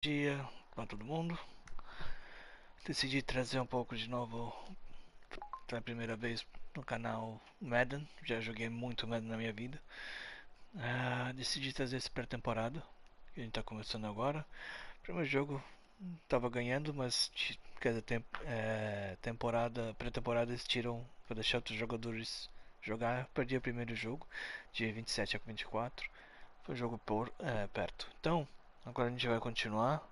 Dia para todo mundo. Decidi trazer um pouco de novo pela primeira vez no canal Madden. Já joguei muito Madden na minha vida. Decidi trazer esse pré-temporada que a gente tá começando agora. Primeiro jogo tava ganhando, mas quer dizer, pré-temporada eles tiram para deixar outros jogadores jogar. Perdi o primeiro jogo de 27 a 24. Foi um jogo perto. Então, agora a gente vai continuar.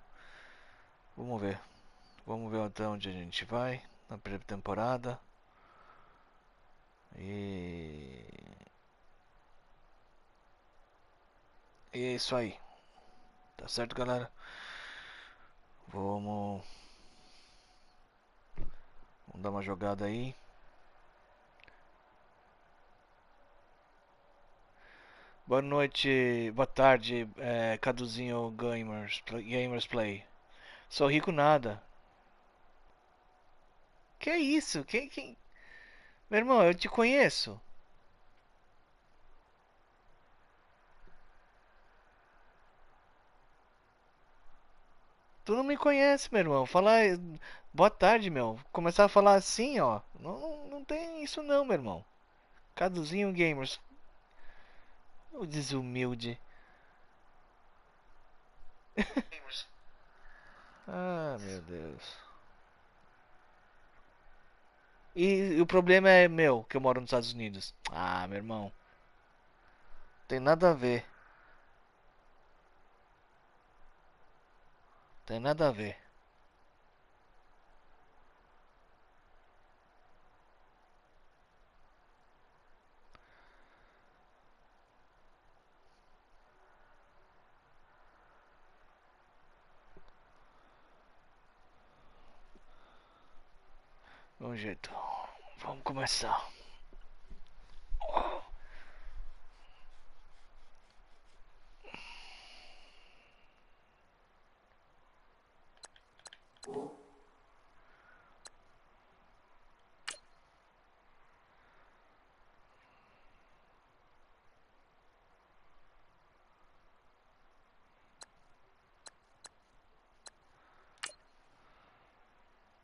Vamos ver. Vamos ver até onde a gente vai na pré-temporada. E... e é isso aí. Tá certo, galera? Vamos dar uma jogada aí. Boa noite, boa tarde, Caduzinho Gamers Play. Sou rico nada. Que isso? Quem? Meu irmão, eu te conheço. Tu não me conhece, meu irmão. Falar boa tarde, meu. Começar a falar assim, ó. Não tem isso não, meu irmão. Caduzinho Gamers. O desumilde. Ah, meu Deus. E o problema é meu, que eu moro nos Estados Unidos. Ah, meu irmão. Tem nada a ver. Tem nada a ver. Um jeito. Vamos começar.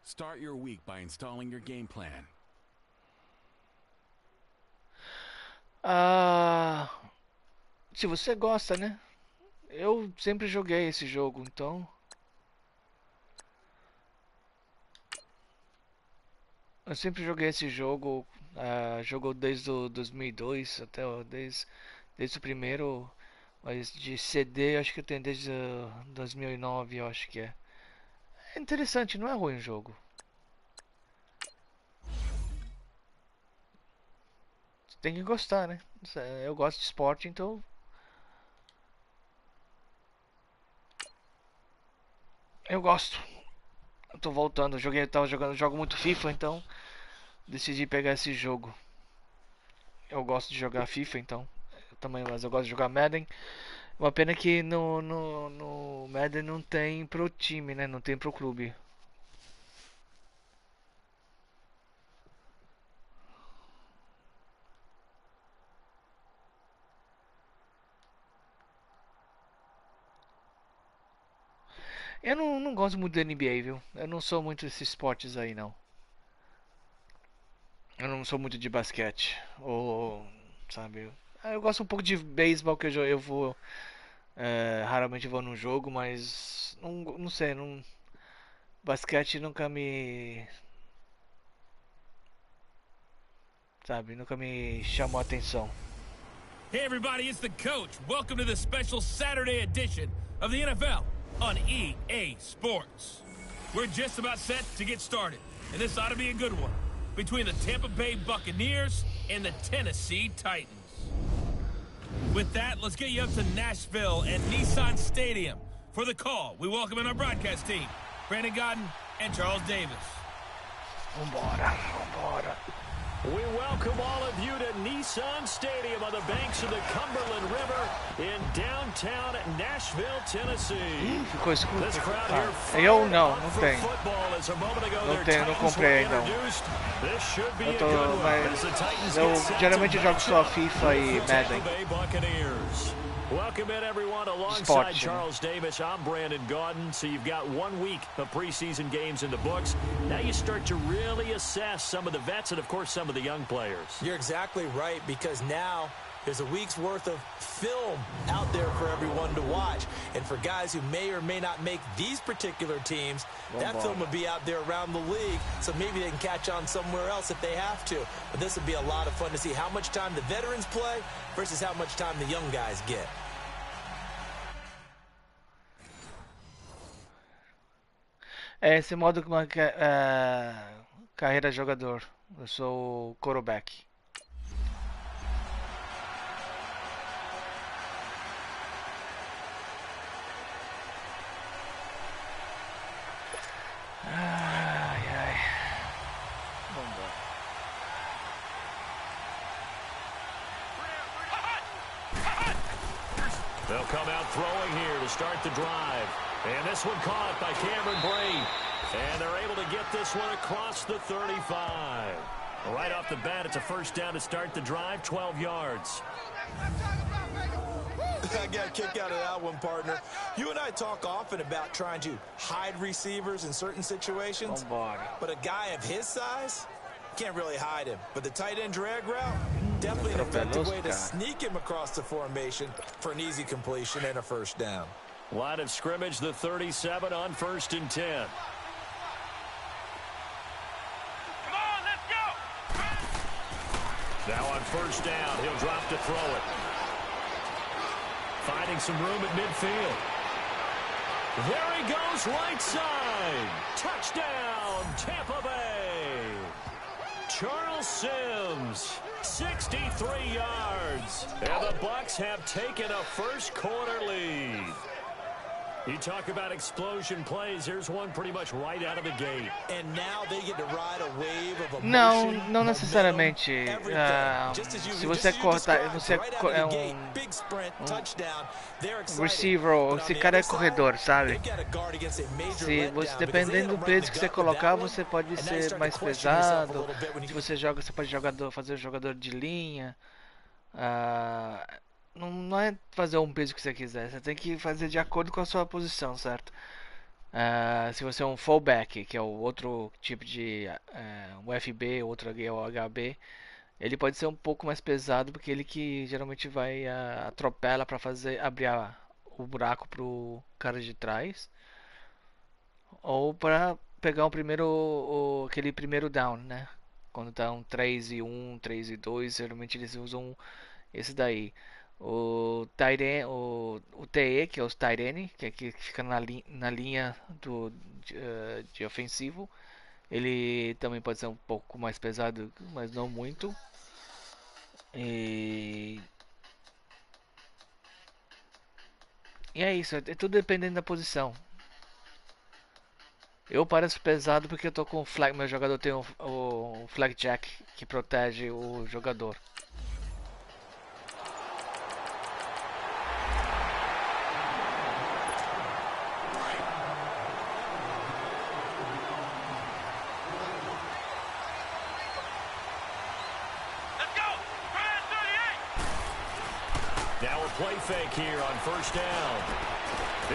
Start your week by installing your game plan. Ah, se você gosta, né? Eu sempre joguei esse jogo, então. Eu sempre joguei esse jogo. Jogou desde o 2002 até desde o primeiro. Mas de CD acho que eu tenho desde 2009, eu acho que é. É interessante, não é ruim o jogo. Você tem que gostar, né? Eu gosto de esporte, então. Eu gosto. Eu tô voltando. Tava jogando, jogo muito FIFA, então decidi pegar esse jogo. Eu gosto de jogar FIFA, então. Eu também, mas eu gosto de jogar Madden. Uma pena que no Madden não tem pro time, né? Não tem pro clube. Eu não gosto muito da NBA, viu? Eu não sou muito desses esportes aí, não. Eu não sou muito de basquete. Ou, sabe? Eu gosto um pouco de beisebol, que eu vou. Raramente vou num jogo, mas. Não sei, não. Basquete nunca me. Sabe? Nunca me chamou a atenção. Hey everybody, it's the coach. Welcome to the special Saturday edition of the NFL on EA Sports. We're just about set to get started, and this ought to be a good one, between the Tampa Bay Buccaneers and the Tennessee Titans. With that, let's get you up to Nashville and Nissan Stadium. For the call, we welcome in our broadcast team, Brandon Godden and Charles Davis. Vambora. We welcome all of you to Nissan Stadium on the banks of the Cumberland River in downtown Nashville, Tennessee. Ficou escuro. This crowd here Eu não for tenho. football as a moment ago Não their tenho, não Titans comprei were ainda. introduced. This should be a Eu good one mas as the Titans eu get set geralmente to jogo match só up FIFA e with the Tampa Madden. Bay Buccaneers. Welcome in, everyone. Alongside Charles Davis, I'm Brandon Gaudin. So you've got 1 week of preseason games in the books. Now you start to really assess some of the vets and, of course, some of the young players. You're exactly right, because now there's a week's worth of film out there for everyone to watch. And for guys who may or may not make these particular teams, that film would be out there around the league, so maybe they can catch on somewhere else if they have to. But this would be a lot of fun to see how much time the veterans play versus how much time the young guys get. Esse modo carreira jogador. Eu sou o quarterback. Ai. Vambora. They'll come out throwing here to start the drive. And this one caught by Cameron Brate. And they're able to get this one across the 35. Right off the bat, it's a first down to start the drive, 12 yards. I got a kick out of that one, partner. You and I talk often about trying to hide receivers in certain situations. But a guy of his size can't really hide him. But the tight end drag route, definitely an effective way to sneak him across the formation for an easy completion and a first down. Line of scrimmage, the 37 on 1st and 10. Now on first down, he'll drop to throw it. Finding some room at midfield. There he goes, right side. Touchdown, Tampa Bay. Charles Sims, 63 yards. And the Bucs have taken a first quarter lead. You talk about explosion plays. Here's one pretty much right out of the gate. And now they get to ride a wave of emotion. Não necessariamente. Se você cortar, você é receiver, esse cara é corredor, sabe? Se você, dependendo do peso que você colocar, você pode ser mais pesado. Se você joga, você pode fazer um jogador de linha. Não é fazer um peso que você quiser, você tem que fazer de acordo com a sua posição, certo? Se você é um fullback, que é o outro tipo de UFB, outro é o HB, ele pode ser um pouco mais pesado, porque ele que geralmente vai atropela para fazer abrir o buraco pro cara de trás, ou para pegar aquele primeiro down, né? Quando tá um 3-1, 3-2, geralmente eles usam esse daí. O TE, que é o tight end, que é que fica na linha de ofensivo, ele também pode ser um pouco mais pesado, mas não muito. E é isso, é tudo dependendo da posição. Eu pareço pesado porque eu tô com o flag, meu jogador tem o flag jack que protege o jogador. Now a play fake here on first down.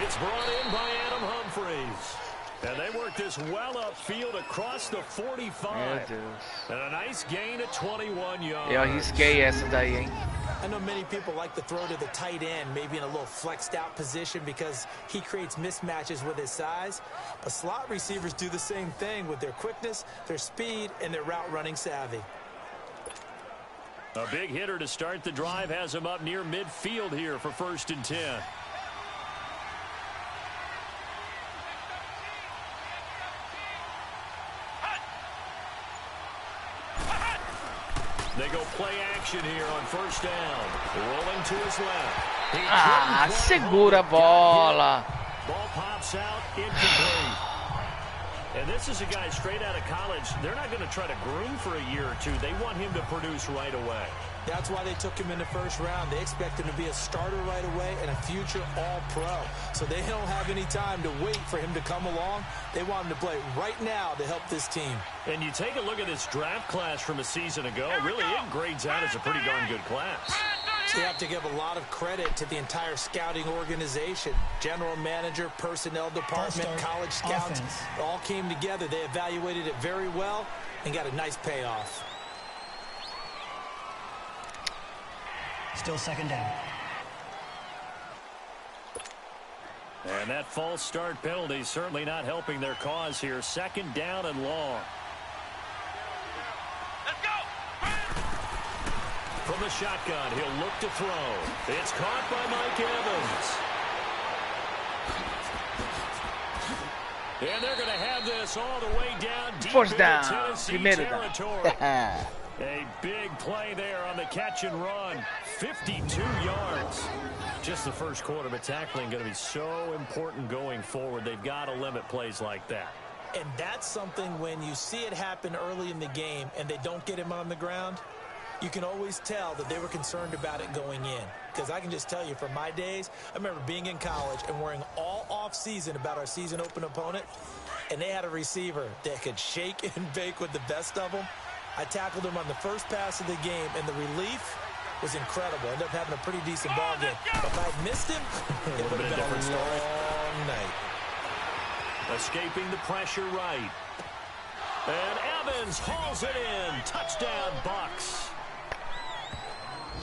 It's brought in by Adam Humphries. And they work this well upfield across the 45. And a nice gain of 21 yards. Eu arrisquei essa daí, hein? I know many people like to throw to the tight end, maybe in a little flexed out position because he creates mismatches with his size. But slot receivers do the same thing with their quickness, their speed, and their route running savvy. A big hitter to start the drive has him up near midfield here for 1st and 10. They go play action here on first down. Rolling to his left. Segura a bola. Ball pops out, incomplete. And this is a guy straight out of college. They're not going to try to groom for a year or two. They want him to produce right away. That's why they took him in the first round. They expect him to be a starter right away and a future all-pro. So they don't have any time to wait for him to come along. They want him to play right now to help this team. And you take a look at this draft class from a season ago. Really, it grades out as a pretty darn good class. You have to give a lot of credit to the entire scouting organization. General manager, personnel department, college scouts, all came together. They evaluated it very well and got a nice payoff. Still second down. And that false start penalty certainly not helping their cause here. Second down and long. Let's go! From the shotgun, he'll look to throw. It's caught by Mike Evans. And they're going to have this all the way down deep First into down. Tennessee Primero territory. down. A big play there on the catch and run. 52 yards. Just the first quarter, but tackling going to be so important going forward. They've got to limit plays like that. And that's something when you see it happen early in the game and they don't get him on the ground, you can always tell that they were concerned about it going in. Because I can just tell you from my days, I remember being in college and worrying all off season about our season open opponent, and they had a receiver that could shake and bake with the best of them. I tackled him on the first pass of the game, and the relief was incredible. Ended up having a pretty decent ball game. If I had missed him, it would have been a different long night. Escaping the pressure right. And Evans hauls it in. Touchdown, Bucs.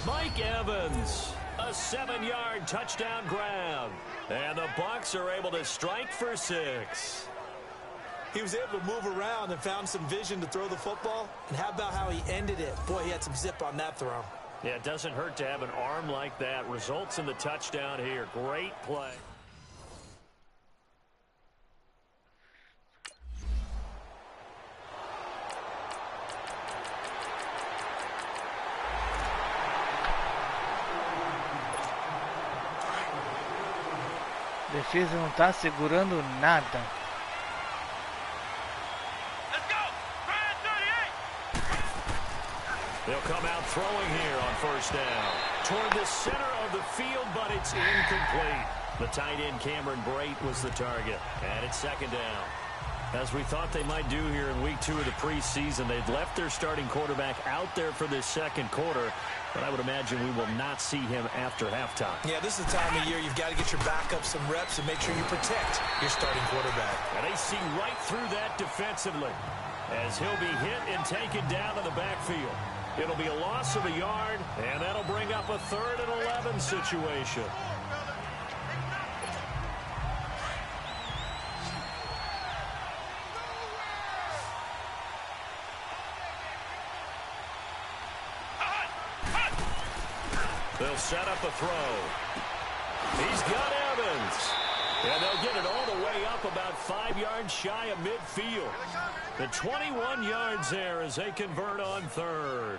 Mike Evans, a 7-yard touchdown grab. And the Bucs are able to strike for 6. He was able to move around and found some vision to throw the football. And how about how he ended it? Boy, he had some zip on that throw. Yeah, it doesn't hurt to have an arm like that. Results in the touchdown here. Great play. Defesa não tá segurando nada. They'll come out throwing here on first down. Toward the center of the field, but it's incomplete. The tight end, Cameron Brate, was the target. And it's second down. As we thought they might do here in week 2 of the preseason, they'd left their starting quarterback out there for this second quarter. But I would imagine we will not see him after halftime. Yeah, this is the time of year you've got to get your backup some reps and make sure you protect your starting quarterback. And they see right through that defensively as he'll be hit and taken down in the backfield. It'll be a loss of a yard, and that'll bring up a 3rd and 11 situation. They'll set up a throw. He's got Evans. And they'll get it all the way up about 5 yards shy of midfield. The 21 yards there as they convert on 3rd.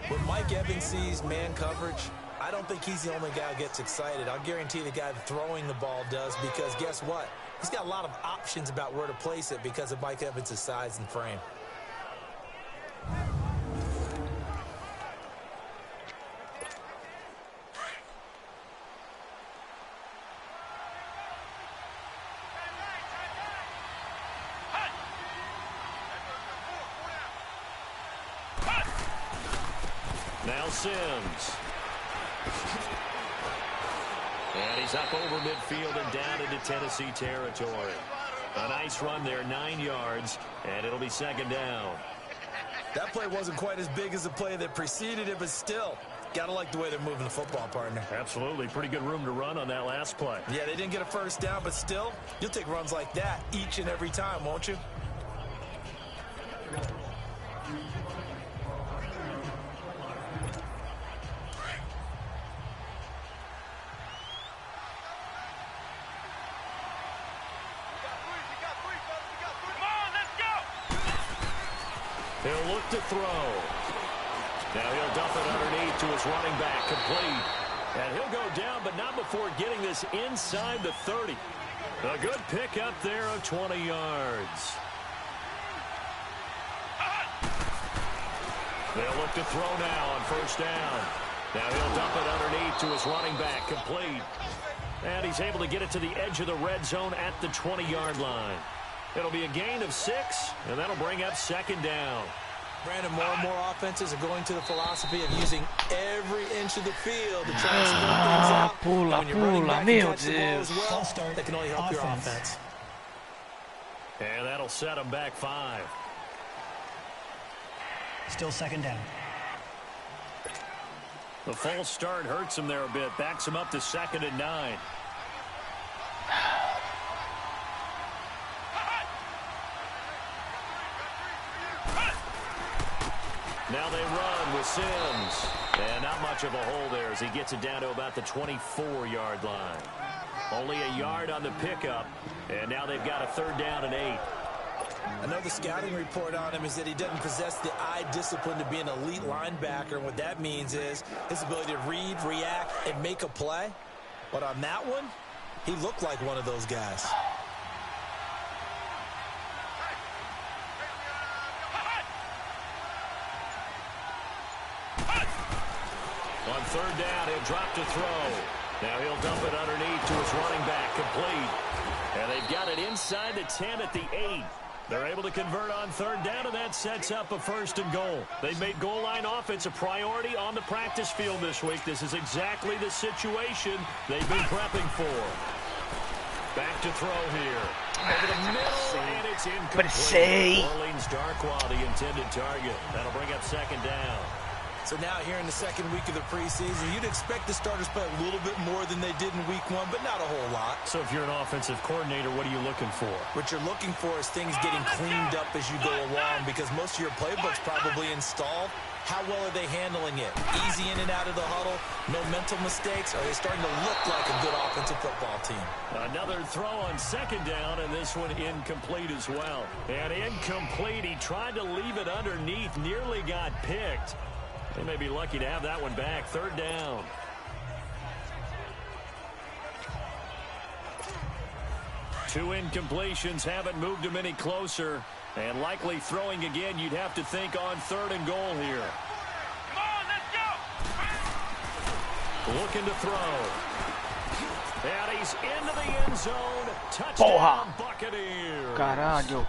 When Mike Evans sees man coverage, I don't think he's the only guy who gets excited. I'll guarantee the guy throwing the ball does, because guess what? He's got a lot of options about where to place it because of Mike Evans' size and frame. Now Sims. And he's up over midfield and down into Tennessee territory. A nice run there, 9 yards, and it'll be second down. That play wasn't quite as big as the play that preceded it, but still, gotta like the way they're moving the football, partner. Absolutely. Pretty good room to run on that last play. Yeah, they didn't get a first down, but still, you'll take runs like that each and every time, won't you? He'll look to throw. Now he'll dump it underneath to his running back, complete. And he'll go down, but not before getting this inside the 30. A good pickup there of 20 yards. They'll look to throw now on first down. Now he'll dump it underneath to his running back, complete. And he's able to get it to the edge of the red zone at the 20-yard line. It'll be a gain of 6, and that'll bring up second down. Brandon, more and more offenses are going to the philosophy of using every inch of the field to try and spread things out. Pula, When you're running back meu and catch the ball as Deus. well, that can only help your offense. And that'll set them back 5. Still second down. The false start hurts him there a bit. Backs him up to 2nd and 9. Now they run with Sims. And not much of a hole there as he gets it down to about the 24-yard line. Only a yard on the pickup. And now they've got a 3rd down and 8. I know the scouting report on him is that he doesn't possess the eye discipline to be an elite linebacker. And what that means is his ability to read, react, and make a play. But on that one, he looked like one of those guys. On 3rd down, he'll drop to throw. Now he'll dump it underneath to his running back, complete. And they've got it inside the 10 at the 8. They're able to convert on 3rd down, and that sets up a 1st and goal. They've made goal line offense a priority on the practice field this week. This is exactly the situation they've been prepping for. Back to throw here. Over the middle, and it's incomplete. Orleans Darkwa, the intended target. That'll bring up 2nd down. So now here in the 2nd week of the preseason, you'd expect the starters to play a little bit more than they did in week 1, but not a whole lot. So if you're an offensive coordinator, what are you looking for? What you're looking for is things getting cleaned up as you go along, because most of your playbook's probably installed. How well are they handling it? Easy in and out of the huddle, no mental mistakes. Are they starting to look like a good offensive football team? Another throw on 2nd down, and this one incomplete as well. And incomplete. He tried to leave it underneath, nearly got picked. They may be lucky to have that one back. 3rd down. Two incompletions haven't moved him any closer. And likely throwing again, you'd have to think on 3rd and goal here. Come on, let's go! Looking to throw. And he's into the end zone. Touchdown, Buccaneers. Caralho.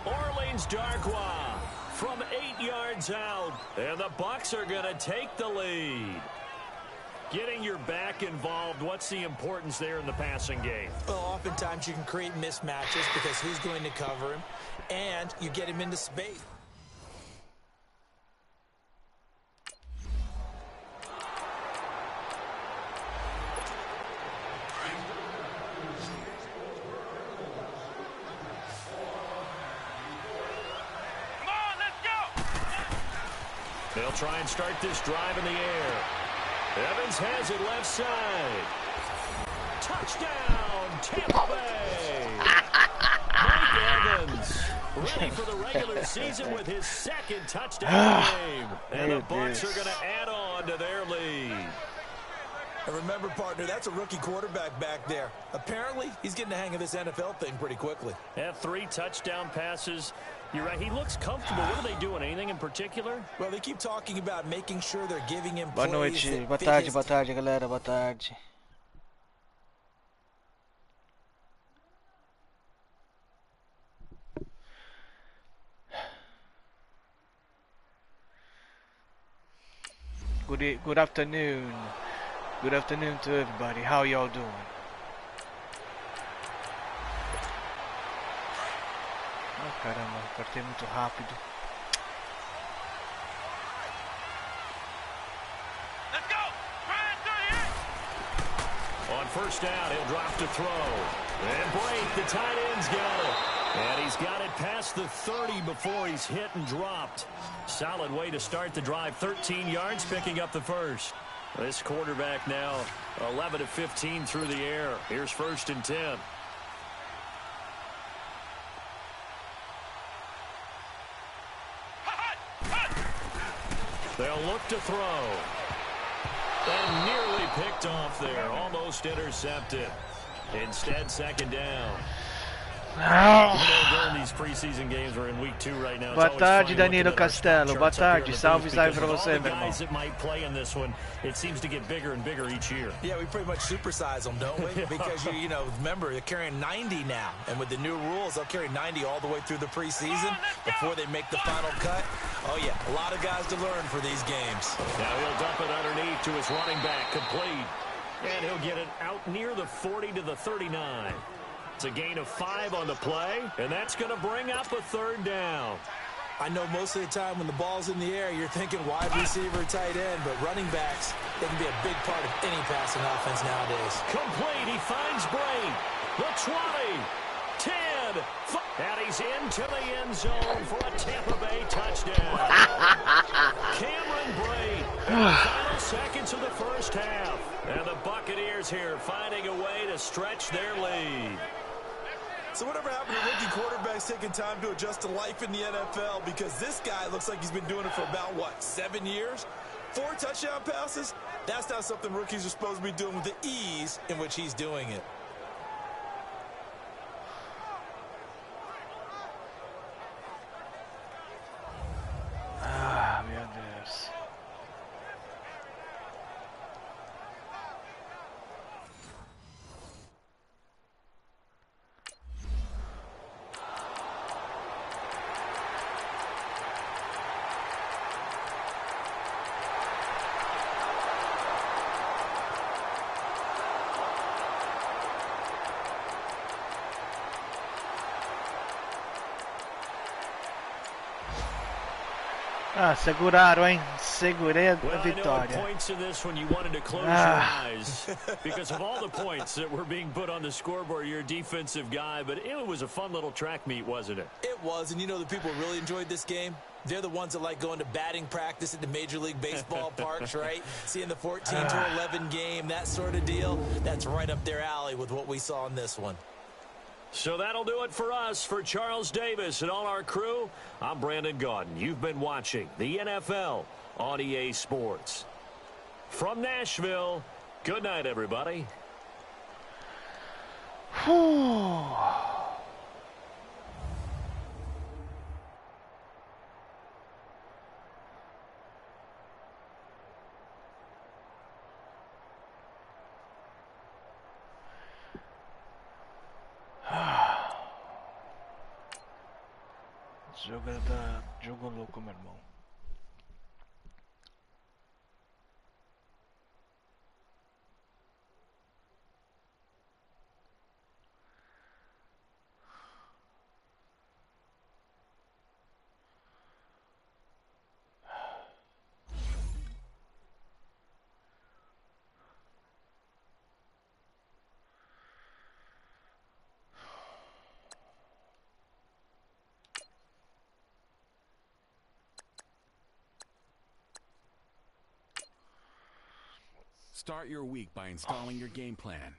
Orleans Darkwa from 8 yards out. And the Bucs are going to take the lead. Getting your back involved, what's the importance there in the passing game? Well, oftentimes you can create mismatches because who's going to cover him, and you get him into space. They'll try and start this drive in the air. Evans has it left side. Touchdown, Tampa Bay. Mike Evans, ready for the regular season with his 2nd touchdown game. And the Bucs are going to add on to their lead. And remember, partner, that's a rookie quarterback back there. Apparently, he's getting the hang of this NFL thing pretty quickly. Have 3 touchdown passes. You're right. He looks comfortable. What are they doing? Anything in particular? Well, they keep talking about making sure they're giving him Boa plays noite, that boa tarde, galera, boa tarde. Good afternoon. Good afternoon to everybody. How y'all doing? Oh, caramba, apertei muito rápido. Let's go! On 1st down, he'll drop to throw. And break, the tight end's got it. And he's got it past the 30 before he's hit and dropped. Solid way to start the drive. 13 yards, picking up the 1st. This quarterback now 11 of 15 through the air. Here's 1st and 10. They'll look to throw. And nearly picked off there. Almost intercepted. Instead, 2nd down. During these preseason games, we're in week 2 right now. Boa tarde, Danilo Castelo. Boa tarde. Salve, salve pra você, meu irmão. That might play in this one, it seems to get bigger and bigger each year. Yeah, we pretty much supersize them, don't we? Because you know, remember they're carrying 90 now, and with the new rules, they'll carry 90 all the way through the preseason before they make the final cut. Oh yeah, a lot of guys to learn for these games. Now he'll dump it underneath to his running back, complete, and he'll get it out near the 40 to the 39. It's a gain of 5 on the play, and that's going to bring up a 3rd down. I know most of the time when the ball's in the air, you're thinking wide receiver, tight end, but running backs, they can be a big part of any passing offense nowadays. Complete, he finds Bray. The 20, 10, and he's into the end zone for a Tampa Bay touchdown. Cameron Bray in the final seconds of the first half. And the Buccaneers here finding a way to stretch their lead. So whatever happened to rookie quarterbacks taking time to adjust to life in the NFL? Because this guy looks like he's been doing it for about, what, 7 years? 4 touchdown passes? That's not something rookies are supposed to be doing with the ease in which he's doing it. Ah, meu Deus. Ah, seguraram, hein? Segurei a Well, I know vitória. at points in this when you wanted to close your eyes because of all the points that were being put on the scoreboard. You're a defensive guy, but it was a fun little track meet, wasn't it? It was, and you know the people really enjoyed this game? They're the ones that like going to batting practice at the Major League Baseball parks, right? Seeing the 14 to 11 game, that sort of deal. That's right up their alley with what we saw in this one. So that'll do it for us. For Charles Davis and all our crew, I'm Brandon Gaudin. You've been watching the NFL on EA Sports. From Nashville, good night, everybody. Jogo louco, meu irmão. Start your week by installing your game plan.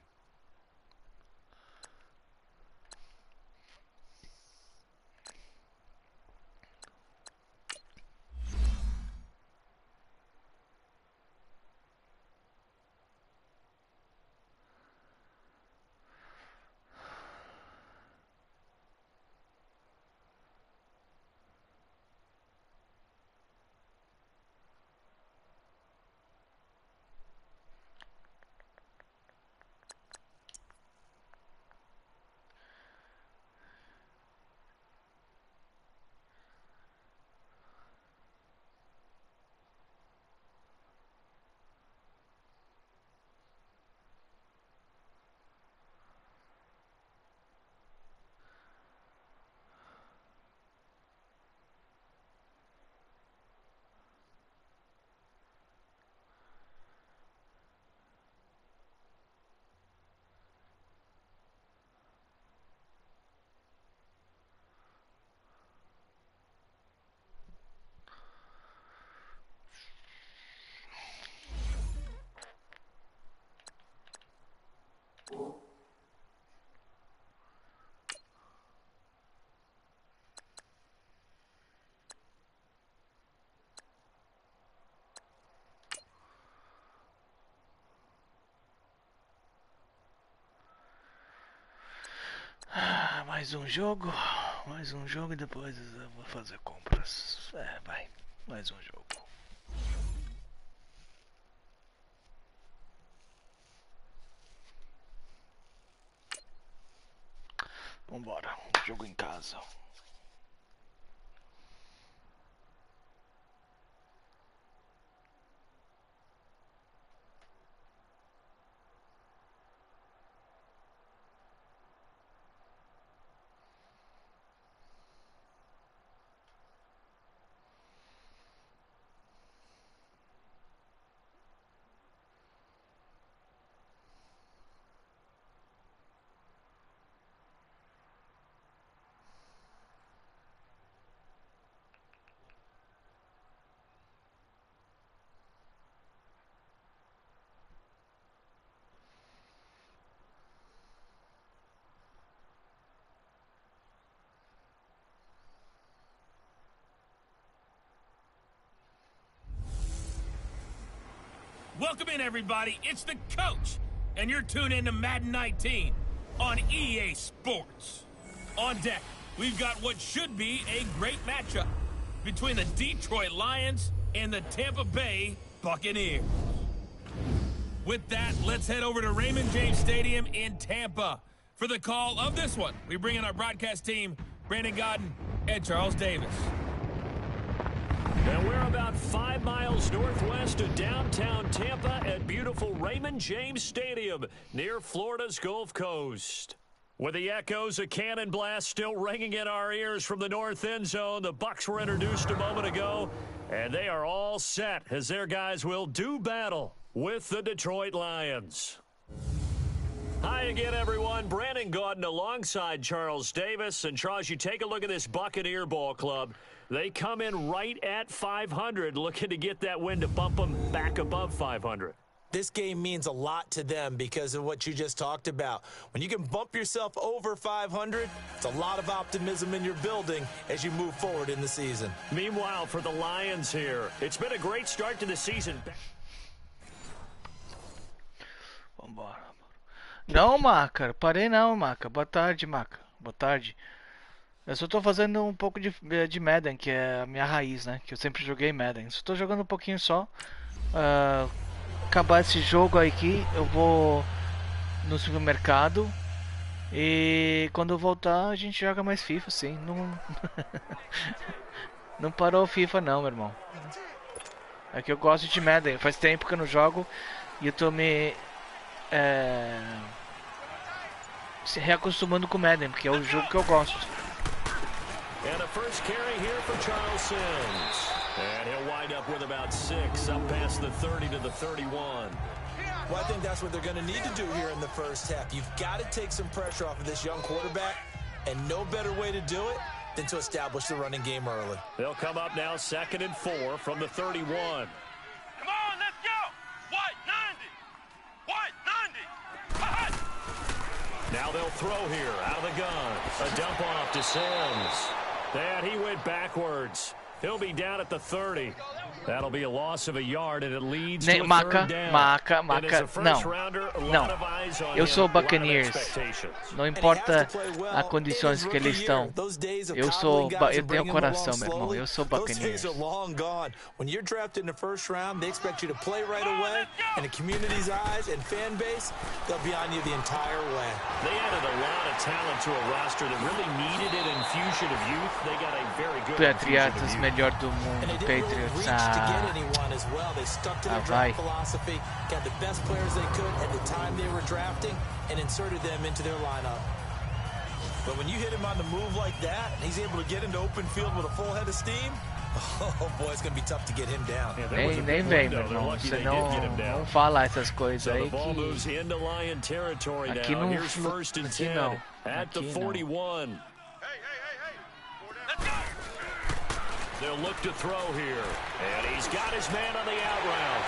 Mais um jogo e depois eu vou fazer compras. Vai, mais um jogo. Vambora, jogo em casa. Welcome in, everybody. It's the coach, and you're tuned in to Madden 19 on EA Sports. On deck, we've got what should be a great matchup between the Detroit Lions and the Tampa Bay Buccaneers. With that, let's head over to Raymond James Stadium in Tampa for the call of this one. We bring in our broadcast team, Brandon Godden and Charles Davis. And we're about 5 miles northwest of downtown Tampa at beautiful Raymond James Stadium near Florida's Gulf Coast. With the echoes of cannon blast still ringing in our ears from the north end zone, the Bucs were introduced a moment ago, and they are all set as their guys will do battle with the Detroit Lions. Hi again, everyone. Brandon Gaudin alongside Charles Davis. And, Charles, you take a look at this Buccaneer ball club. They come in right at 500, looking to get that win to bump them back above 500. This game means a lot to them because of what you just talked about. When you can bump yourself over 500, it's a lot of optimism in your building as you move forward in the season. Meanwhile, for the Lions here, it's been a great start to the season. Vambora. Não, Maca, parei não, Maca. Boa tarde, Maca. Boa tarde. Eu só tô fazendo um pouco de Madden, que é a minha raiz, né? Que eu sempre joguei Madden. Só tô jogando um pouquinho só. Acabar esse jogo aqui, eu vou no supermercado. E quando eu voltar, a gente joga mais FIFA, sim. Não, não parou o FIFA não, meu irmão. É que eu gosto de Madden. Faz tempo que eu não jogo. E eu tô me se reacostumando com Madden, porque é o jogo que eu gosto. And a first carry here for Charles Sims. And he'll wind up with about 6 up past the 30 to the 31. Well, I think that's what they're going to need to do here in the first half. You've got to take some pressure off of this young quarterback, and no better way to do it than to establish the running game early. They'll come up now 2nd and 4 from the 31. Come on, let's go! White 90! White 90! Now they'll throw here out of the gun. A dump off to Sims. And he went backwards. He'll be down at the 30. That'll be a loss of a yard, and it leads to a third down. Maca, não. Eu sou Buccaneers. Não importa as condições que eles estão. Eu tenho coração, meu irmão. Eu sou Buccaneers. When you're drafted in the first round, they expect you to play right away, and the community's eyes and fan base, they'll be on you the entire way. They added a lot of talent to a roster that really needed an infusion of youth. They got a very good Patriotas, melhor do mundo. Patriots. To get anyone as well. They stuck to their draft philosophy, got the best players they could at the time they were drafting, and inserted them into their lineup. But when you hit him on the move like that, and he's able to get into open field with a full head of steam, oh boy, it's going to be tough to get him down. Nem vem, meu irmão. Você não fala essas coisas aí que aqui não. Aqui não. At the 41. They'll look to throw here. And he's got his man on the out route.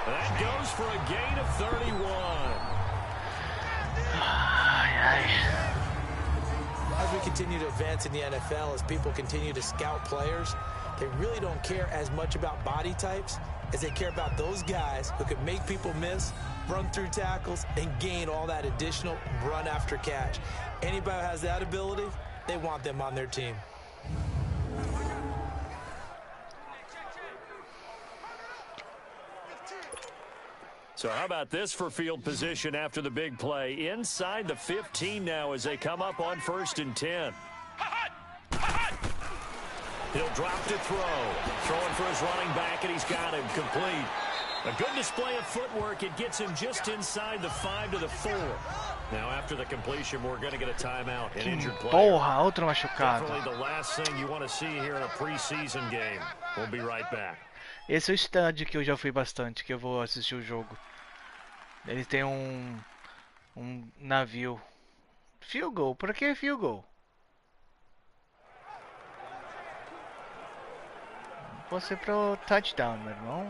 That goes for a gain of 31. As we continue to advance in the NFL, as people continue to scout players, they really don't care as much about body types is they care about those guys who can make people miss, run through tackles, and gain all that additional run after catch. Anybody who has that ability, they want them on their team. So how about this for field position after the big play? Inside the 15 now as they come up on 1st and 10. He'll drop to throw. Throwing for his running back, and he's got him complete. A good display of footwork. It gets him just inside the 5 to the 4. Now after the completion, we're going to get a timeout. An injured player. Porra, outro machucado. Definitely the last thing you want to see here in a preseason game. We'll be right back. Esse é o estádio que eu já fui bastante, que eu vou assistir o jogo. Eles têm um navio. Field goal, por que field goal? Pode ser pro touchdown, meu irmão.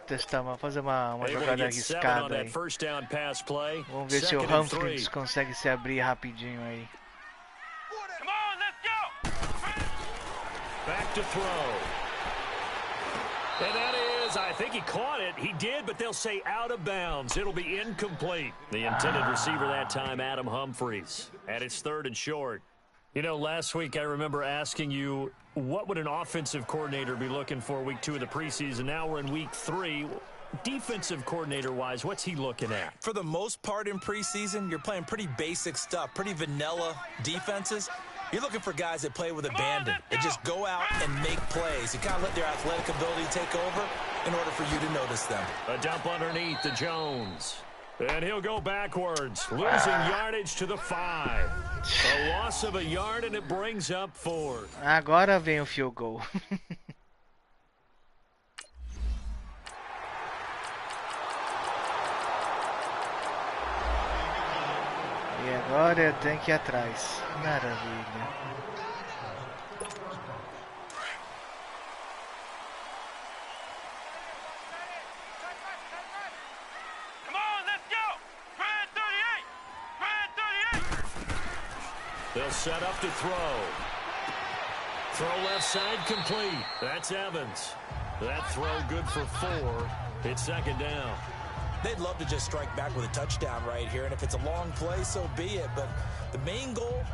Testar, fazer uma jogada arriscada aí. Vamos ver se o Humphries consegue se abrir rapidinho aí. Back to throw. And that is, I think he caught it. He did, but they'll say out of bounds. It'll be incomplete. The intended receiver that time, Adam Humphries. And it's 3rd and short. You know, last week I remember asking you, what would an offensive coordinator be looking for week 2 of the preseason? Now we're in week 3. Defensive coordinator-wise, what's he looking at? For the most part in preseason, you're playing pretty basic stuff, pretty vanilla defenses. You're looking for guys that play with abandon. They just go out and make plays. You kind of let their athletic ability take over in order for you to notice them. A dump underneath to Jones. And he'll go backwards, losing yardage to the 5. A loss of a yard, and it brings up 4. Agora vem o field goal. E agora eu tenho que ir atrás. Maravilha. They'll set up to throw. Throw left side complete. That's Evans. That throw good for 4. It's 2nd down. They'd love to just strike back with a touchdown right here, and if it's a long play, so be it. But the main goal,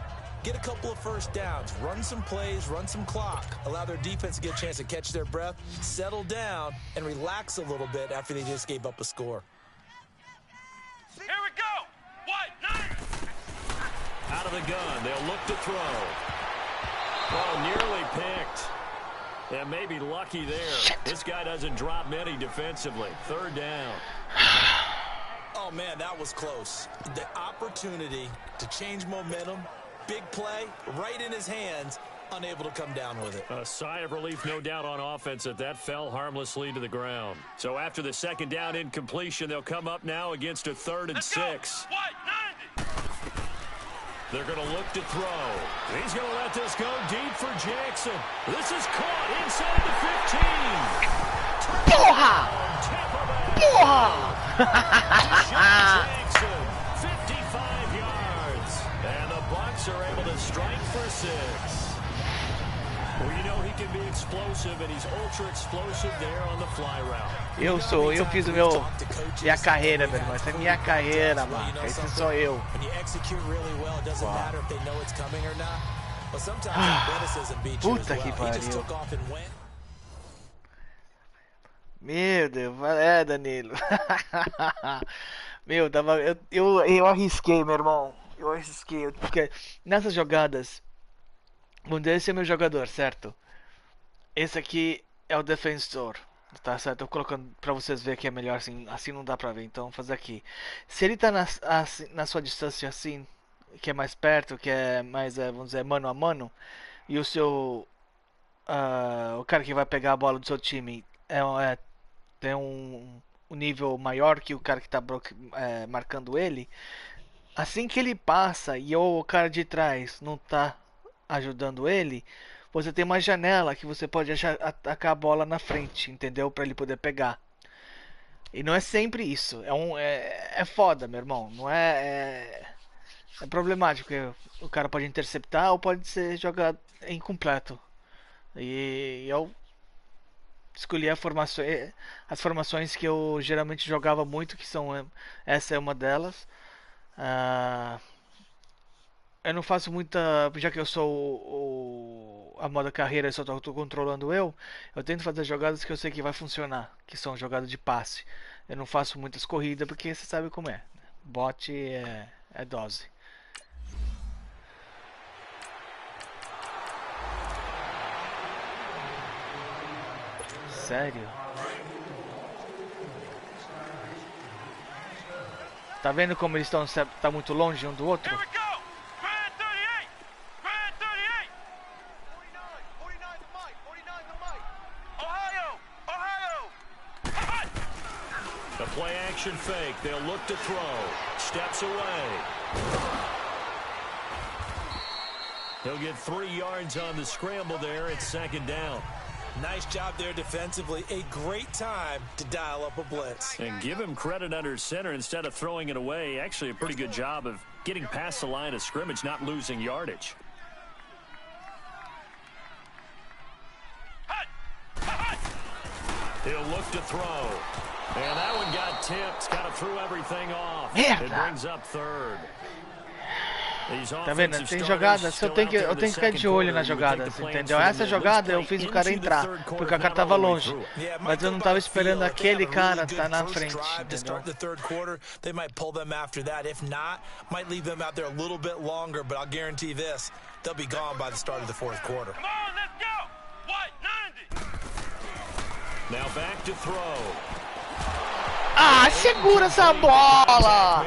get a couple of first downs, run some plays, run some clock, allow their defense to get a chance to catch their breath, settle down, and relax a little bit after they just gave up a score. Here we go! What? Out of the gun, they'll look to throw. Oh, nearly picked. Yeah, maybe lucky there. Shit. This guy doesn't drop many defensively. 3rd down. Oh, man, that was close. The opportunity to change momentum, big play, right in his hands, unable to come down with it. A sigh of relief, no doubt, on offense that fell harmlessly to the ground. So after the 2nd down incompletion, they'll come up now against a 3rd and 6. They're going to look to throw. He's going to let this go deep for Jackson. This is caught inside the 15. Porra! Porra! Jackson, 55 yards. And the Bucs are able to strike for 6. Well, you know he can be explosive, and he's ultra explosive there on the fly route. Eu fiz minha carreira, meu irmão. Essa é minha carreira, mano. Esse sou eu. Puta que pariu. Meu Deus, Danilo. Meu, eu arrisquei, meu irmão. Eu arrisquei, porque nessas jogadas, vamos dizer, esse é meu jogador, certo? Esse aqui é o defensor, tá certo? Tô colocando pra vocês verem que é melhor assim não dá pra ver, então vou fazer aqui. Se ele tá na sua distância assim, que é mais perto, que é mais, vamos dizer, mano a mano, e o seu, o cara que vai pegar a bola do seu time tem um nível maior que o cara que tá marcando ele, assim que ele passa e o cara de trás não tá ajudando ele, você tem uma janela que você pode atacar a bola na frente, entendeu? Pra ele poder pegar. E não é sempre isso. É foda, meu irmão. Não é problemático. Porque o cara pode interceptar ou pode ser jogado incompleto. E eu escolhi as formações que eu geralmente jogava muito, que são essa é uma delas. Ah, eu não faço muita, já que eu sou a moda carreira, eu só tô controlando eu tento fazer jogadas que eu sei que vai funcionar, que são jogadas de passe. Eu não faço muitas corridas porque você sabe como é. Bot é dose. Sério? Tá vendo como eles estão tá muito longe um do outro? The play action fake. They'll look to throw. Steps away. He'll get 3 yards on the scramble there. It's second down. Nice job there defensively. A great time to dial up a blitz. And give him credit under center instead of throwing it away. Actually, a pretty good job of getting past the line of scrimmage, not losing yardage. He'll look to throw. And that one got tipped. Kind of threw everything off. Merda. It brings up third. Tá vendo? Tem jogadas, eu tenho que ficar de olho nas jogadas, entendeu? Essa jogada eu fiz o cara entrar, porque o cara tava longe. Mas eu não tava esperando aquele cara estar na frente, entendeu? They might pull them after that. If not, might leave them out there a little bit longer, but I'll guarantee this, they'll be gone by the start of the fourth quarter. Come on, let's go! White 90! Now back to throw. Ah, segura essa bola!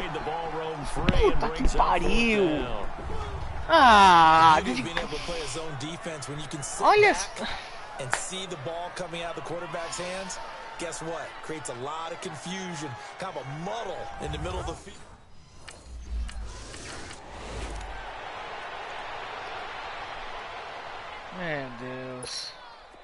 Puta que pariu! Ah, olha! And see the ball coming out of the quarterback's hands. Guess what? Creates a lot of confusion, kind of a muddle in the middle of the field. Meu Deus.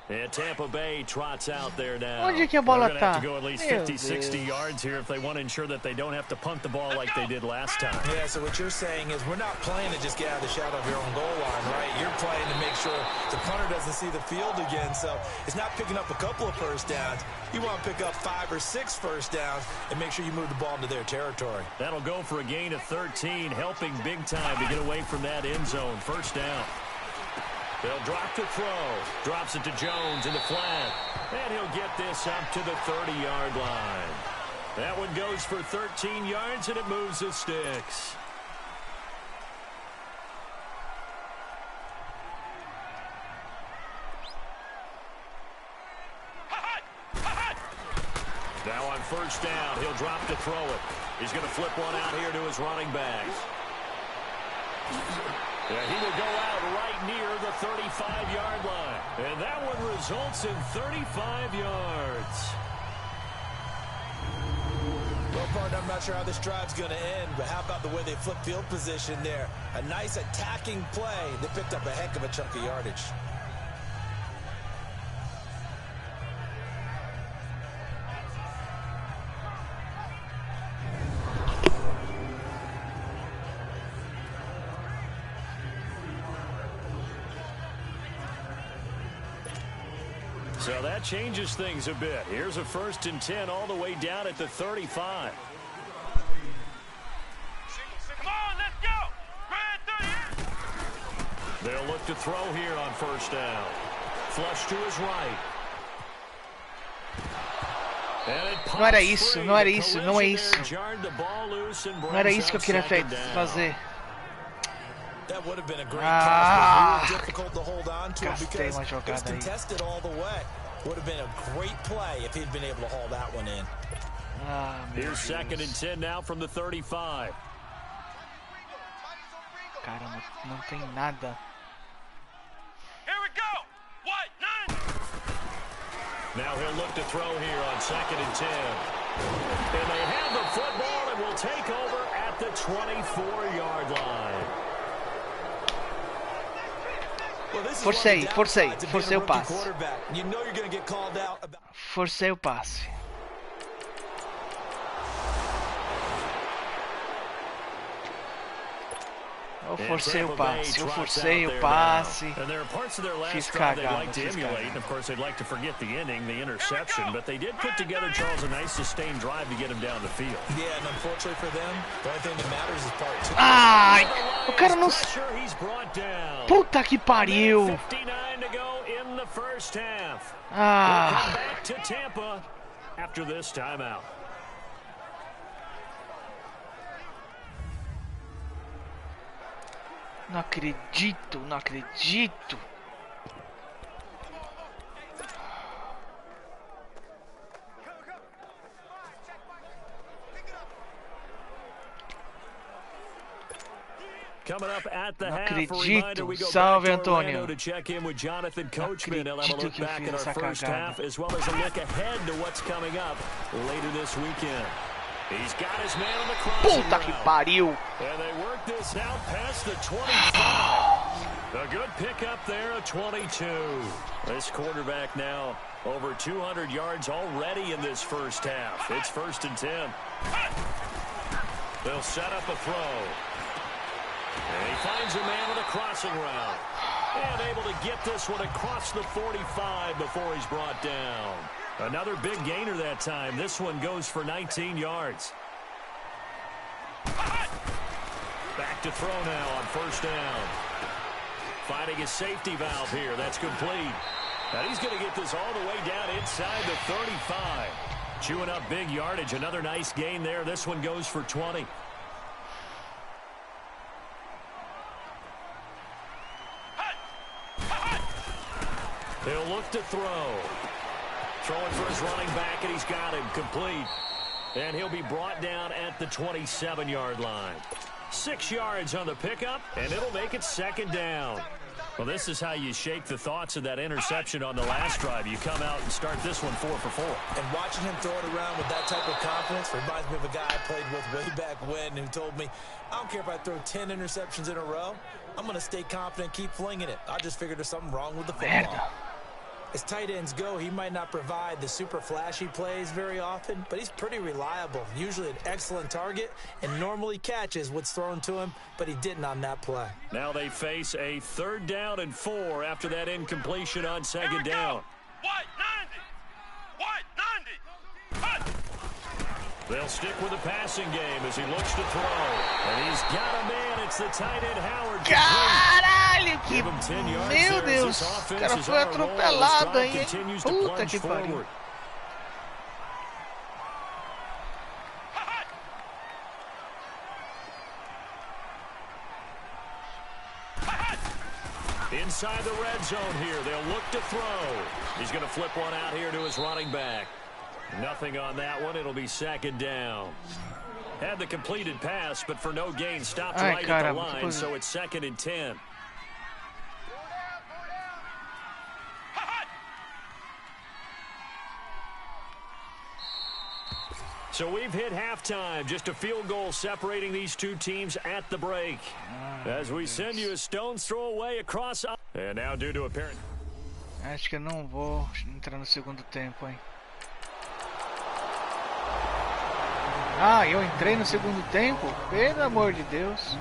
And Tampa Bay trots out there now. Onde é que a bola They're tá? have to go at least 50, 60 yards here if they want to ensure that they don't have to punt the ball like they did last time. Yeah, so what you're saying is we're not playing to just get out of the shadow of your own goal line, right? You're playing to make sure the punter doesn't see the field again. So it's not picking up a couple of first downs. You want to pick up 5 or 6 first downs and make sure you move the ball into their territory. That'll go for a gain of 13, helping big time to get away from that end zone. First down. They'll drop to throw. Drops it to Jones in the flat. And he'll get this up to the 30-yard line. That one goes for 13 yards, and it moves the sticks. Now on first down, he'll drop to throw it. He's going to flip one out here to his running back. Yeah, he will go out right near the 35-yard line. And that one results in 35 yards. Well, partner, I'm not sure how this drive's going to end, but how about the way they flip field position there? A nice attacking play. They picked up a heck of a chunk of yardage. So that changes things a bit. Here's a 1st and 10 all the way down at the 35. Come on, let's go! Red 38! They'll look to throw here on first down. Flush to his right. Não era isso, não era isso, não é isso. Não era isso que eu queria fazer. That would have been a great pass, but difficult to hold on to Gastei because uma it was jogada aí. contested all the way. Would have been a great play if he'd been able to haul that one in. Ah, meu Here's Deus. 2nd and 10 now from the 35. Caramba, não tem nada. Here we go! White 90! Now he'll look to throw here on 2nd and 10. And they have the football and will take over at the 24-yard line. Forcei o passe. Forcei o passe. Eu And forcei o Tampa Bay passe, eu trots forcei out o there passe. now. And there are parts of their Fiz last drive they'd cagada, like to fiz emulate. cagada. And, of course, they'd like to forget the inning, the interception. But they did put together, Charles, a nice sustained drive to get him down the field. Yeah, and unfortunately for them, the only thing that matters is part two. Ai, o cara não... Pressure, he's brought down. Puta que pariu. 59 to go in the first half. We'll come Ah, back to Tampa after this timeout. não acredito, não acredito. Coming up at the Não half, a acredito. reminder we go Salve, back to Orlando Antônio. to check in with Jonathan Não Coachman. He'll have a acredito look que eu back fiz at our essa first cagada. half as well as a look ahead to what's coming up later this weekend. He's got his man on the crossing Puta que route. pariu. And they work this out past the 25. A good pickup there, a 22. This quarterback now over 200 yards already in this first half. It's 1st and 10. They'll set up a throw. And he finds a man on the crossing route. And able to get this one across the 45 before he's brought down. Another big gainer that time. This one goes for 19 yards. Back to throw now on 1st down. Finding his safety valve here. That's complete. Now he's going to get this all the way down inside the 35. Chewing up big yardage. Another nice gain there. This one goes for 20. He'll look to throw. Throwing for his running back, and he's got him complete. And he'll be brought down at the 27-yard line. 6 yards on the pickup, and it'll make it 2nd down. Well, this is how you shake the thoughts of that interception on the last drive. You come out and start this one 4 for 4. And watching him throw it around with that type of confidence reminds me of a guy I played with way back when who told me, I don't care if I throw 10 interceptions in a row. I'm going to stay confident, keep flinging it. I just figured there's something wrong with the football. Merda. As tight ends go, he might not provide the super flashy plays very often, but he's pretty reliable, usually an excellent target, and normally catches what's thrown to him, but he didn't on that play. Now they face a 3rd down and 4 after that incompletion on 2nd down. White 90. They'll stick with the passing game as he looks to throw. And he's got a man. It's the tight end Howard. Caralho, que... Give him 10 yards Meu there as Deus, this o offense cara is foi on a roll. This atropelado drive aí, hein? continues to Puta plunge que pariu. forward. Inside the red zone here. They'll look to throw. He's going to flip one out here to his running back. Nothing on that one. It'll be 2nd down. Had the completed pass, but for no gain, stopped Ai, right at caramba, the line, que so it's 2nd and 10. So we've hit halftime. Just a field goal separating these two teams at the break. As we send you a stone's throw away across. And now due to apparent... Acho que eu não vou entrar no segundo tempo, hein. Ah, eu entrei no segundo tempo? Pelo amor de Deus.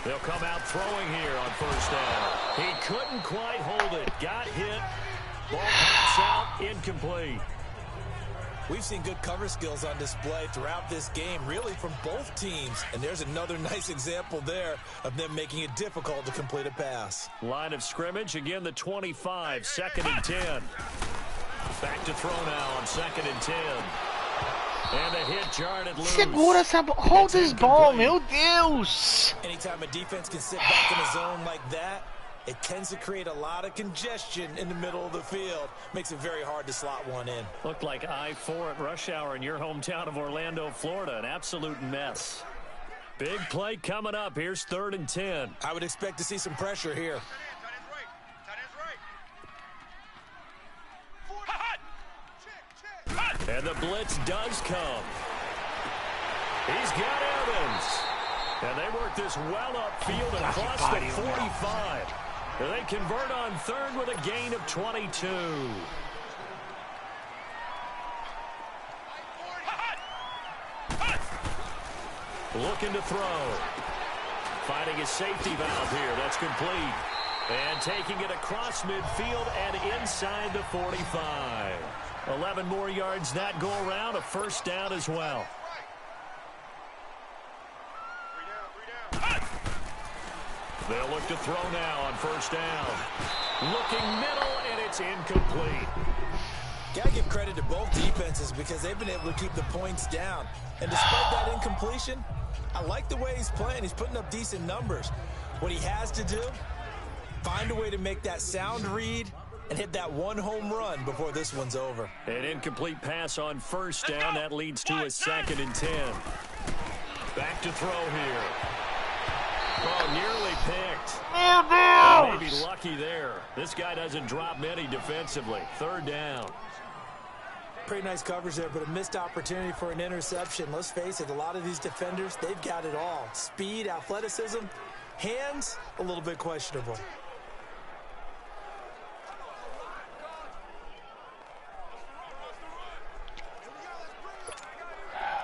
They'll come out throwing here on 1st down. He couldn't quite hold it. Got hit. Ball pops out. Incomplete. We've seen good cover skills on display throughout this game, really from both teams. And there's another nice example there of them making it difficult to complete a pass. Line of scrimmage, again the 25, 2nd and 10. Back to throw now on 2nd and 10. And a hit jarred it loose. Segura essa bola. Hold this ball, meu Deus. Anytime a defense can sit back in a zone like that, it tends to create a lot of congestion in the middle of the field. Makes it very hard to slot one in. Looked like I-4 at rush hour in your hometown of Orlando, Florida. An absolute mess. Big play coming up. Here's 3rd and 10. I would expect to see some pressure here. And the blitz does come. He's got Evans. And they work this well upfield across the 45. And they convert on third with a gain of 22. Looking to throw. Finding a safety valve here. That's complete. And taking it across midfield and inside the 45. 11 more yards that go around. A first down as well. They'll look to throw now on first down. Looking middle, and it's incomplete. Got to give credit to both defenses because they've been able to keep the points down. And despite that incompletion, I like the way he's playing. He's putting up decent numbers. What he has to do, find a way to make that sound read and hit that one home run before this one's over. An incomplete pass on first down. That leads to a 2nd and 10. Back to throw here. Oh, nearly picked. Maybe lucky there. This guy doesn't drop many defensively. 3rd down. Pretty nice coverage there, but a missed opportunity for an interception. Let's face it, a lot of these defenders, they've got it all. Speed, athleticism, hands, a little bit questionable.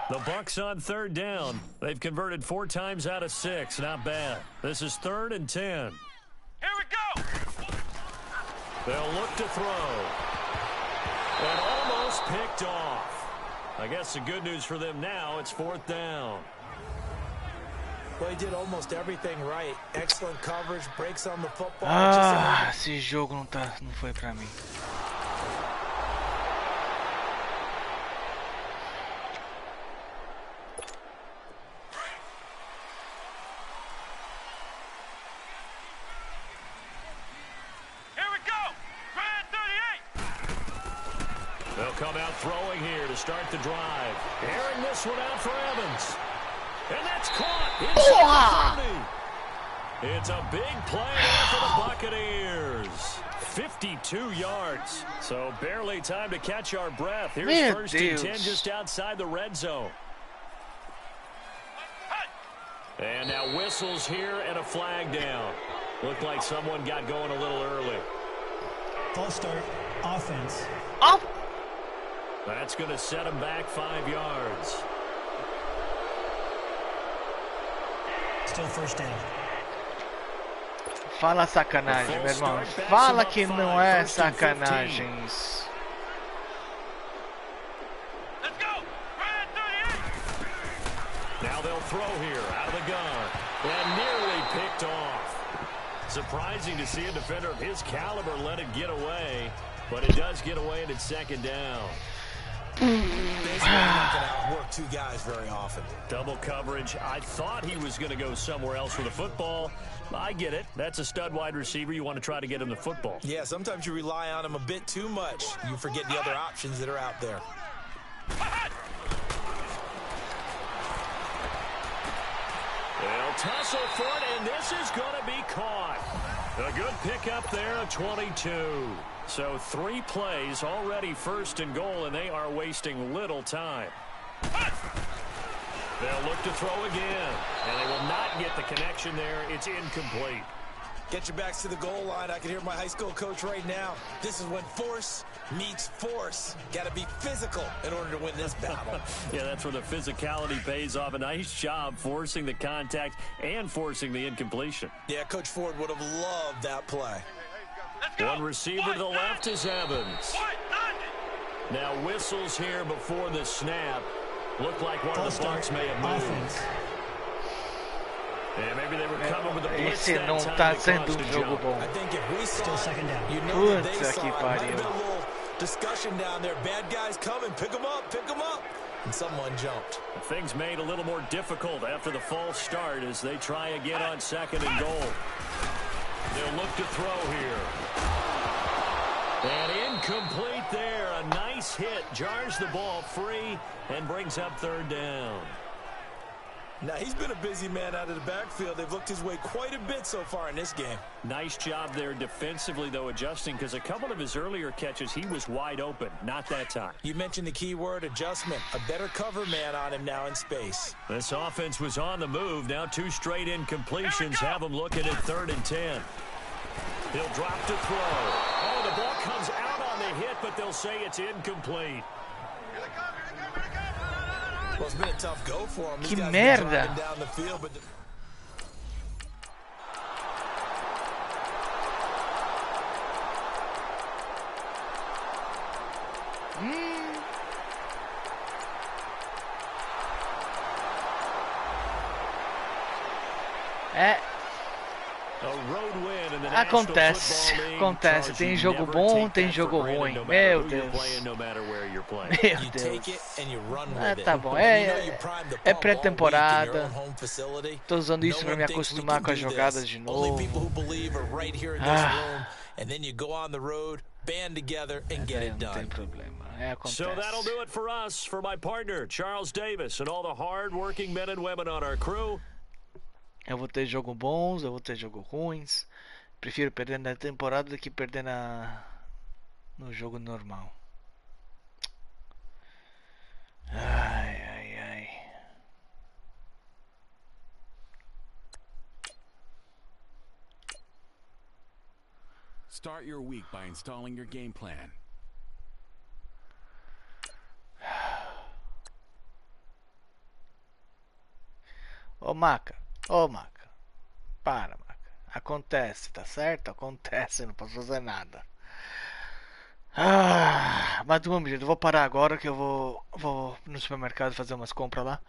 The Bucs on 3rd down. They've converted 4 times out of 6. Not bad. This is 3rd and 10. Here we go! They'll look to throw. And almost picked off. I guess the good news for them now, it's 4th down. Well, he did almost everything right. Excellent coverage, breaks on the football. Esse jogo não foi pra mim. Throwing here to start the drive. Airing this one out for Evans. And that's caught. It's a big play there for the Buccaneers. 52 yards. So barely time to catch our breath. Here's 1st and 10 just outside the red zone. And now whistles here and a flag down. Looked like someone got going a little early. False start. Offense. Up. That's going to set him back 5 yards. Still 1st down. Fala sacanagem, meu irmão. Fala que não é sacanagem isso. Now they'll throw here out of the gun. And nearly picked off. Surprising to see a defender of his caliber let it get away. But it does get away and it's 2nd down. Basically not going to outwork 2 guys very often. Double coverage. I thought he was going to go somewhere else with the football. I get it. That's a stud wide receiver. You want to try to get him the football. Yeah, sometimes you rely on him a bit too much. You forget the other options that are out there. They'll tussle for it, and this is going to be caught. A good pickup there, a 22. So 3 plays already 1st and goal, and they are wasting little time. They'll look to throw again, and they will not get the connection there. It's incomplete. Get your backs to the goal line. I can hear my high school coach right now. This is when force meets force. Got to be physical in order to win this battle. Yeah, that's where the physicality pays off. A nice job forcing the contact and forcing the incompletion. Yeah, Coach Ford would have loved that play. One receiver to the left is Evans. Now whistles here before the snap. Looked like one of the Bucs may have moved. Yeah, maybe they were coming with a blitz Esse that não time tá to sendo cause the jogo jump. bom. I think if we saw Still 2nd down. you know that they Puta saw que it. Might have been a pariu. little discussion down there. Bad guys coming. Pick them up. Pick them up. And someone jumped. Things made a little more difficult after the false start as they try again on 2nd and goal. They'll look to throw here. And incomplete there. A nice hit. Jars the ball free and brings up 3rd down. Now, he's been a busy man out of the backfield. They've looked his way quite a bit so far in this game. Nice job there defensively, though, adjusting, because a couple of his earlier catches, he was wide open. Not that time. You mentioned the key word, adjustment. A better cover man on him now in space. This offense was on the move. Now 2 straight incompletions have him looking at 3rd and 10. He'll drop to throw. Oh, the ball comes out on the hit, but they'll say it's incomplete. Well, it's been a tough go for him. Que merda! Down the field, but Acontece, tem jogo bom, tem jogo ruim. Meu Deus. Meu Deus. Tá bom, é pré-temporada. Tô usando isso pra me acostumar com as jogadas de novo. Não tem problema, acontece. So that'll do it for us, for my partner, Charles Davis, and all the hard-working men and women on our crew. Eu vou ter jogo bons, eu vou ter jogo ruins. Prefiro perder na temporada do que perder no jogo normal. Ai, ai, ai. Start your week by installing your game plan. Ô Maca, para, Maca. Acontece, tá certo? Acontece, não posso fazer nada. Mas do mesmo jeito, eu vou parar agora que eu vou no supermercado fazer umas compras lá.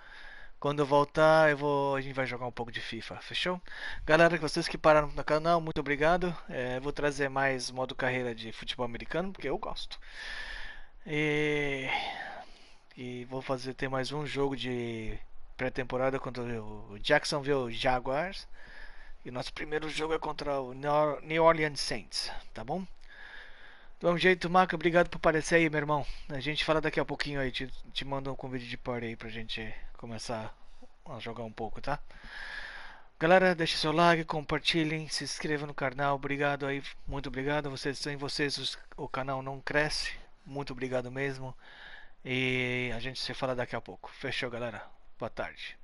Quando eu voltar, a gente vai jogar um pouco de FIFA, fechou? Galera, vocês que pararam no canal, muito obrigado. Vou trazer mais modo carreira de futebol americano, porque eu gosto. E vou ter mais um jogo de pré-temporada contra o Jacksonville Jaguars. E nosso primeiro jogo é contra o New Orleans Saints, tá bom? Do mesmo jeito, Maca, obrigado por aparecer aí, meu irmão. A gente fala daqui a pouquinho aí, te mando um convite de party aí pra gente começar a jogar um pouco, tá? Galera, deixe seu like, compartilhem, se inscrevam no canal, obrigado aí, muito obrigado. Sem vocês o canal não cresce, muito obrigado mesmo. E a gente se fala daqui a pouco. Fechou, galera? Boa tarde.